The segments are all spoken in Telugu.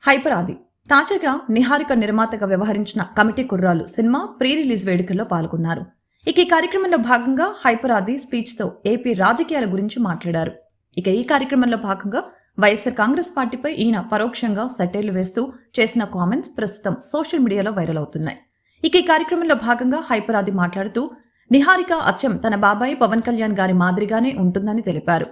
హైపర్ ఆది తాజాగా నిహారిక నిర్మాతగా వ్యవహరించిన కమిటీ కుర్రాలు సినిమా ప్రీ రిలీజ్ వేడుకల్లో పాల్గొన్నారు. ఇక ఈ కార్యక్రమంలో భాగంగా హైపర్ ఆది స్పీచ్ తో ఏపీ రాజకీయాల గురించి మాట్లాడారు. ఇక ఈ కార్యక్రమంలో భాగంగా వైఎస్ఆర్ కాంగ్రెస్ పార్టీపై ఈయన పరోక్షంగా సెటైర్లు వేస్తూ చేసిన కామెంట్స్ ప్రస్తుతం సోషల్ మీడియాలో వైరల్ అవుతున్నాయి. ఇక ఈ కార్యక్రమంలో భాగంగా హైపర్ ఆది మాట్లాడుతూ నిహారిక అచ్చం తన బాబాయ్ పవన్ కళ్యాణ్ గారి మాదిరిగానే ఉంటుందని తెలిపారు.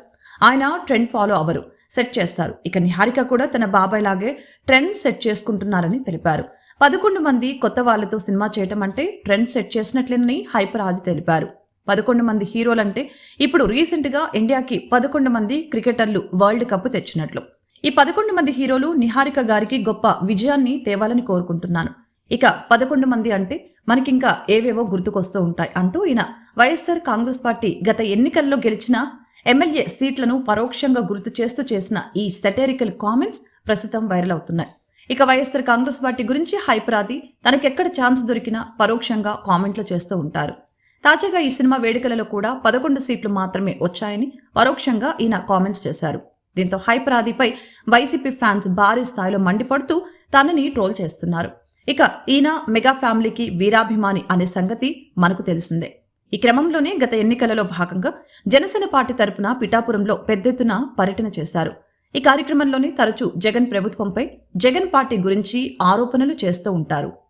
ఆయన ట్రెండ్ ఫాలో అవరు, సెట్ చేస్తారు. ఇక నిహారిక కూడా తన బాబాయ్ లాగే ట్రెండ్ సెట్ చేసుకుంటున్నారని తెలిపారు. 11 మంది కొత్త వాళ్లతో సినిమా చేయటం అంటే ట్రెండ్ సెట్ చేసినట్లేనని హైపర్ ఆది తెలిపారు. 11 మంది హీరోలంటే ఇప్పుడు రీసెంట్ గా ఇండియాకి 11 మంది క్రికెటర్లు వరల్డ్ కప్ తెచ్చినట్లు. ఈ 11 మంది హీరోలు నిహారిక గారికి గొప్ప విజయాన్ని తేవాలని కోరుకుంటున్నాను. ఇక 11 మంది అంటే మనకింకా ఏవేవో గుర్తుకొస్తూ ఉంటాయి అంటూ ఈయన వైఎస్ఆర్ కాంగ్రెస్ పార్టీ గత ఎన్నికల్లో గెలిచిన ఎమ్మెల్యే సీట్లను పరోక్షంగా గుర్తు చేస్తూ చేసిన ఈ సెటైరికల్ కామెంట్స్ ప్రస్తుతం వైరల్ అవుతున్నాయి. ఇక వైఎస్ఆర్ కాంగ్రెస్ పార్టీ గురించి హైపర్ ఆది తనకెక్కడ ఛాన్స్ దొరికినా పరోక్షంగా కామెంట్లు చేస్తూ ఉంటారు. తాజాగా ఈ సినిమా వేడుకలలో కూడా 11 సీట్లు మాత్రమే వచ్చాయని పరోక్షంగా ఈయన కామెంట్స్ చేశారు. దీంతో హైపర్ ఆదిపై వైసీపీ ఫ్యాన్స్ భారీ స్థాయిలో మండిపడుతూ తనని ట్రోల్ చేస్తున్నారు. ఇక ఈయన మెగా ఫ్యామిలీకి వీరాభిమాని అనే సంగతి మనకు తెలిసిందే. ఈ క్రమంలోనే గత ఎన్నికలలో భాగంగా జనసేన పార్టీ తరపున పిఠాపురంలో పెద్ద ఎత్తున పర్యటన చేశారు. ఈ కార్యక్రమంలోనే తరచూ జగన్ ప్రభుత్వంపై జగన్ పార్టీ గురించి ఆరోపణలు చేస్తూ ఉంటారు.